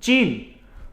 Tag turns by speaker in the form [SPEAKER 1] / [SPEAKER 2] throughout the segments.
[SPEAKER 1] चीन,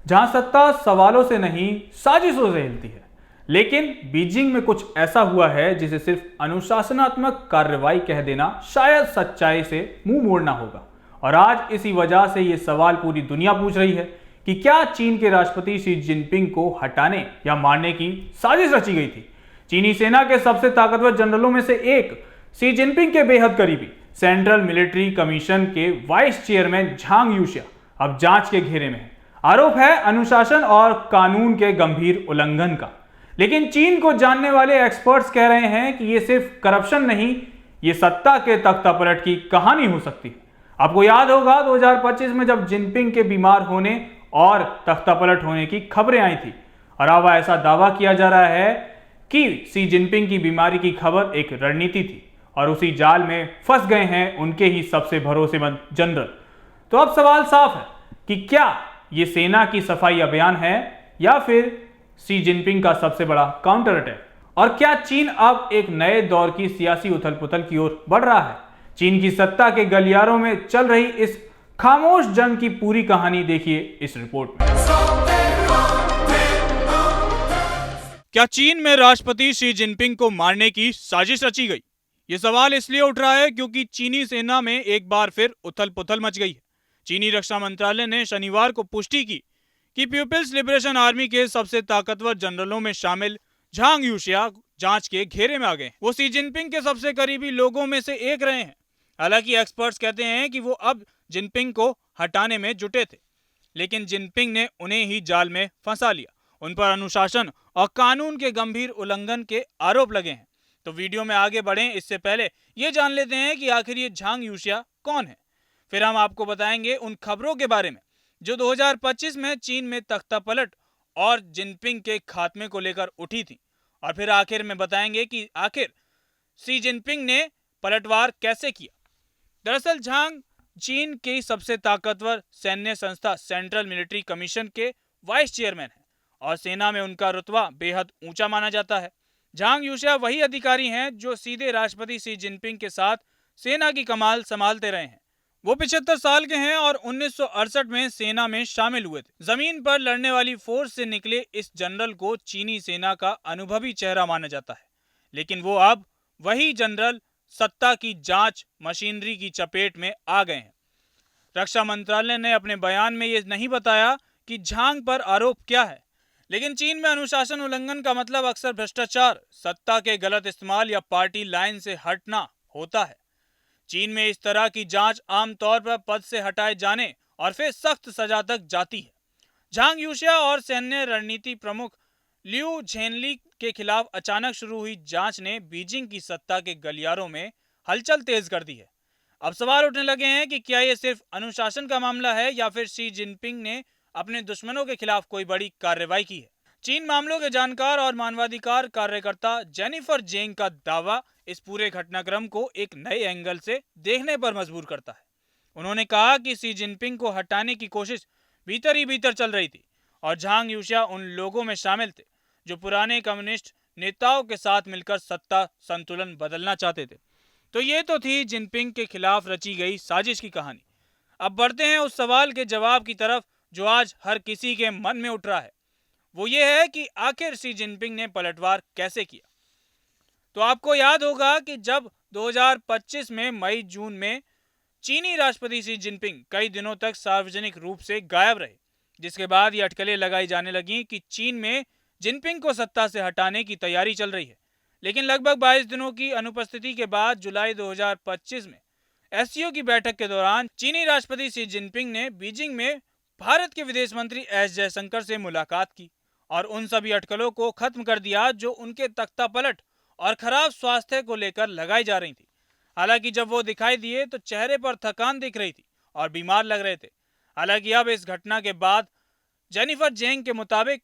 [SPEAKER 1] जहां सत्ता सवालों से नहीं साजिशों से हिलती है। लेकिन बीजिंग में कुछ ऐसा हुआ है जिसे सिर्फ अनुशासनात्मक कार्रवाई कह देना शायद सच्चाई से मुंह मोड़ना होगा। और आज इसी वजह से यह सवाल पूरी दुनिया पूछ रही है कि क्या चीन के राष्ट्रपति शी जिनपिंग को हटाने या मारने की साजिश रची गई थी। चीनी सेना के सबसे ताकतवर जनरलों में से एक, शी जिनपिंग के बेहद करीबी सेंट्रल मिलिट्री कमीशन के वाइस चेयरमैन झांग यूशिया अब जांच के घेरे में है। आरोप है अनुशासन और कानून के गंभीर उल्लंघन का। लेकिन चीन को जानने वाले एक्सपर्ट्स कह रहे हैं कि यह सिर्फ करप्शन नहीं, यह सत्ता के तख्तापलट की कहानी हो सकती है। आपको याद होगा 2025 में जब जिनपिंग के बीमार होने और तख्तापलट होने की खबरें आई थी, और अब ऐसा दावा किया जा रहा है कि शी जिनपिंग की बीमारी की खबर एक रणनीति थी और उसी जाल में फंस गए हैं उनके ही सबसे भरोसेमंद जनरल। तो अब सवाल साफ है कि क्या यह सेना की सफाई अभियान है या फिर शी जिनपिंग का सबसे बड़ा काउंटर अटैक। और क्या चीन अब एक नए दौर की सियासी उथल पुथल की ओर बढ़ रहा है। चीन की सत्ता के गलियारों में चल रही इस खामोश जंग की पूरी कहानी देखिए इस रिपोर्ट में।
[SPEAKER 2] क्या चीन में राष्ट्रपति शी जिनपिंग को मारने की साजिश रची गई? यह सवाल इसलिए उठ रहा है क्योंकि चीनी सेना में एक बार फिर उथल पुथल मच गई है। चीनी रक्षा मंत्रालय ने शनिवार को पुष्टि की कि पीपल्स लिबरेशन आर्मी के सबसे ताकतवर जनरलों में शामिल झांग यूशिया जांच के घेरे में आ गए। वो शी जिनपिंग के सबसे करीबी लोगों में से एक रहे हैं। हालांकि एक्सपर्ट्स कहते हैं कि वो अब जिनपिंग को हटाने में जुटे थे, लेकिन जिनपिंग ने उन्हें ही जाल में फंसा लिया। उन पर अनुशासन और कानून के गंभीर उल्लंघन के आरोप लगे हैं। तो वीडियो में आगे बढ़ें इससे पहले ये जान लेते हैं कि आखिर ये झांग यूशिया कौन है। फिर हम आपको बताएंगे उन खबरों के बारे में जो 2025 में चीन में तख्तापलट और जिनपिंग के खात्मे को लेकर उठी थी। और फिर आखिर में बताएंगे कि आखिर शी जिनपिंग ने पलटवार कैसे किया। दरअसल झांग चीन की सबसे ताकतवर सैन्य संस्था सेंट्रल मिलिट्री कमीशन के वाइस चेयरमैन हैं और सेना में उनका रुतबा बेहद ऊंचा माना जाता है। झांग यूशिया वही अधिकारी हैं जो सीधे राष्ट्रपति शी जिनपिंग के साथ सेना की कमान संभालते रहे हैं। वो 75 साल के हैं और 1968 में सेना में शामिल हुए थे। जमीन पर लड़ने वाली फोर्स से निकले इस जनरल को चीनी सेना का अनुभवी चेहरा माना जाता है। लेकिन वो अब वही जनरल सत्ता की जांच मशीनरी की चपेट में आ गए हैं। रक्षा मंत्रालय ने अपने बयान में ये नहीं बताया कि झांग पर आरोप क्या है, लेकिन चीन में अनुशासन उल्लंघन का मतलब अक्सर भ्रष्टाचार, सत्ता के गलत इस्तेमाल या पार्टी लाइन से हटना होता है। चीन में इस तरह की जांच आमतौर पर पद से हटाए जाने और फिर सख्त सजा तक जाती है। झांग यूशिया और सैन्य रणनीति प्रमुख लियू झेनली के खिलाफ अचानक शुरू हुई जांच ने बीजिंग की सत्ता के गलियारों में हलचल तेज कर दी है। अब सवाल उठने लगे हैं कि क्या यह सिर्फ अनुशासन का मामला है या फिर शी जिनपिंग ने अपने दुश्मनों के खिलाफ कोई बड़ी कार्रवाई की है। चीन मामलों के जानकार और मानवाधिकार कार्यकर्ता जेनिफर जेंग का दावा इस पूरे घटनाक्रम को एक नए एंगल से देखने पर मजबूर करता है। उन्होंने कहा कि शी जिनपिंग को हटाने की कोशिश भीतर ही भीतर चल रही थी और झांग यूशिया उन लोगों में शामिल थे जो पुराने कम्युनिस्ट नेताओं के साथ मिलकर सत्ता संतुलन बदलना चाहते थे। तो ये तो थी जिनपिंग के खिलाफ रची गई साजिश की कहानी। अब बढ़ते हैं उस सवाल के जवाब की तरफ जो आज हर किसी के मन में उठ रहा है। वो ये है कि आखिर शी जिनपिंग ने पलटवार कैसे किया। तो आपको याद होगा कि जब 2025 में मई जून में चीनी राष्ट्रपति शी जिनपिंग कई दिनों तक सार्वजनिक रूप से गायब रहे, जिसके बाद ये अटकलें लगाई जाने लगी कि चीन में जिनपिंग को सत्ता से हटाने की तैयारी चल रही है। लेकिन लगभग 22 दिनों की अनुपस्थिति के बाद जुलाई 2025 में एससीओ की बैठक के दौरान चीनी राष्ट्रपति शी जिनपिंग ने बीजिंग में भारत के विदेश मंत्री एस जयशंकर से मुलाकात की और उन सभी अटकलों को खत्म कर दिया जो उनके तख्तापलट और खराब स्वास्थ्य को लेकर लगाई जा रही थी। हालांकि जब वो दिखाई दिए तो चेहरे पर थकान दिख रही थी और बीमार लग रहे थे। हालांकि अब इस घटना के बाद जेनिफर जेंग के मुताबिक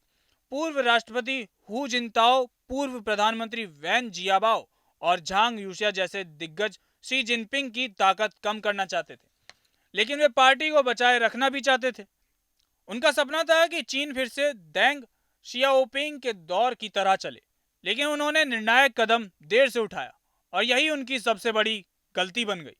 [SPEAKER 2] पूर्व राष्ट्रपति हू जिनताओ, पूर्व प्रधानमंत्री वैन जियाबाओ और झांग यूशिया जैसे दिग्गज शी जिनपिंग की ताकत कम करना चाहते थे, लेकिन वे पार्टी को बचाए रखना भी चाहते थे। उनका सपना था कि चीन फिर से देंग शियाओपिंग के दौर की तरह चले, लेकिन उन्होंने निर्णायक कदम देर से उठाया और यही उनकी सबसे बड़ी गलती बन गई।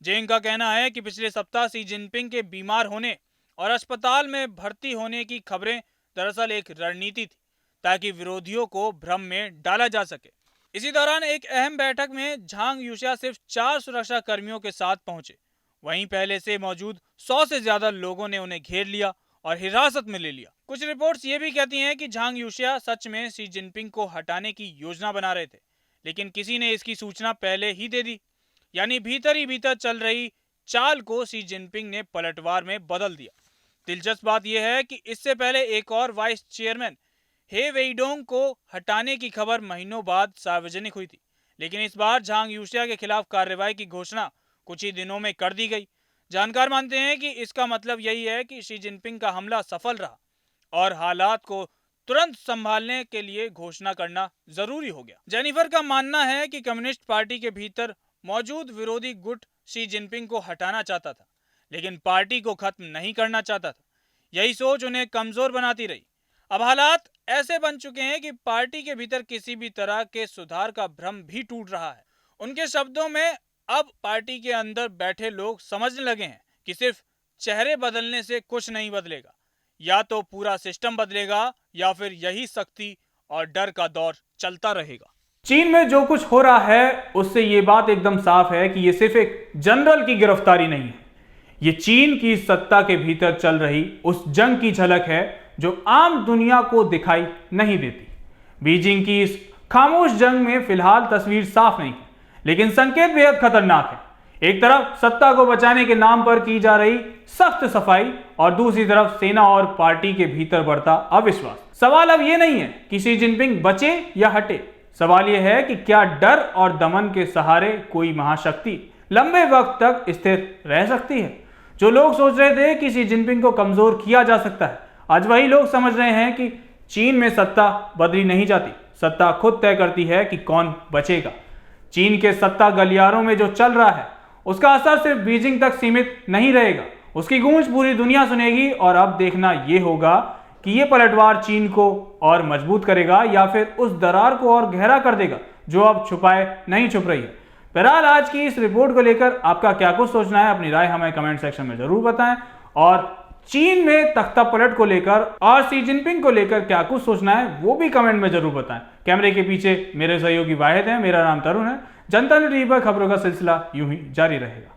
[SPEAKER 2] जेंग का कहना है कि पिछले सप्ताह शी जिनपिंग के बीमार होने और अस्पताल में भर्ती होने की खबरें दरअसल एक रणनीति थी ताकि विरोधियों को भ्रम में डाला जा सके। इसी दौरान एक अहम बैठक में झांग यूशिया सिर्फ 4 सुरक्षा कर्मियों के साथ पहुंचे। वहीं पहले से मौजूद 100 से ज्यादा लोगों ने उन्हें घेर लिया और हिरासत में ले लिया। कुछ रिपोर्ट्स ये भी कहती हैं कि झांग यूशिया सच में शी जिनपिंग को हटाने की योजना बना रहे थे, लेकिन किसी ने इसकी सूचना पहले ही दे दी। यानी भीतर ही भीतर चल रही चाल को शी जिनपिंग ने पलटवार में बदल दिया। दिलचस्प बात यह है कि इससे पहले एक और वाइस चेयरमैन हे वेइडोंग को हटाने की खबर महीनों बाद सार्वजनिक हुई थी, लेकिन इस बार झांग यूशिया के खिलाफ कार्रवाई की घोषणा कुछ ही दिनों में कर दी गई। जानकार मानते हैं कि इसका मतलब यही है कि शी जिनपिंग का हमला सफल रहा और हालात को तुरंत संभालने के लिए घोषणा करना जरूरी हो गया। जेनिफर का मानना है कि कम्युनिस्ट पार्टी के भीतर मौजूद विरोधी गुट शी जिनपिंग को हटाना चाहता था, लेकिन पार्टी को खत्म नहीं करना चाहता था। यही सोच उन्हें कमजोर बनाती रही। अब हालात ऐसे बन चुके हैं कि पार्टी के भीतर किसी भी तरह के सुधार का भ्रम भी टूट रहा है। उनके शब्दों में अब पार्टी के अंदर बैठे लोग समझने लगे हैं कि सिर्फ चेहरे बदलने से कुछ नहीं बदलेगा, या तो पूरा सिस्टम बदलेगा या फिर यही सख्ती और डर का दौर चलता रहेगा।
[SPEAKER 1] चीन में जो कुछ हो रहा है उससे ये बात एकदम साफ है कि ये सिर्फ एक जनरल की गिरफ्तारी नहीं है, ये चीन की सत्ता के भीतर चल रही उस जंग की झलक है जो आम दुनिया को दिखाई नहीं देती। बीजिंग की इस खामोश जंग में फिलहाल तस्वीर साफ नहीं है, लेकिन संकेत बेहद खतरनाक है। एक तरफ सत्ता को बचाने के नाम पर की जा रही सख्त सफाई और दूसरी तरफ सेना और पार्टी के भीतर बढ़ता अविश्वास। सवाल अब यह नहीं है कि शी जिनपिंग बचे या हटे, सवाल यह है कि क्या डर और दमन के सहारे कोई महाशक्ति लंबे वक्त तक स्थिर रह सकती है। जो लोग सोच रहे थे कि शी जिनपिंग को कमजोर किया जा सकता है, आज वही लोग समझ रहे हैं कि चीन में सत्ता बदली नहीं जाती, सत्ता खुद तय करती है कि कौन बचेगा। चीन के सत्ता गलियारों में जो चल रहा है उसका असर सिर्फ बीजिंग तक सीमित नहीं रहेगा, उसकी गूंज पूरी दुनिया सुनेगी। और अब देखना यह होगा कि यह पलटवार चीन को और मजबूत करेगा या फिर उस दरार को और गहरा कर देगा जो अब छुपाए नहीं छुप रही है। बहरहाल आज की इस रिपोर्ट को लेकर आपका क्या कुछ सोचना है, अपनी राय हमें कमेंट सेक्शन में जरूर बताएं। और चीन में तख्ता पलट को लेकर और शी जिनपिंग को लेकर क्या कुछ सोचना है वो भी कमेंट में जरूर बताएं। कैमरे के पीछे मेरे सहयोगी वाहिद हैं, मेरा नाम तरुण है। जनता न्यूज़ पर खबरों का सिलसिला यूं ही जारी रहेगा।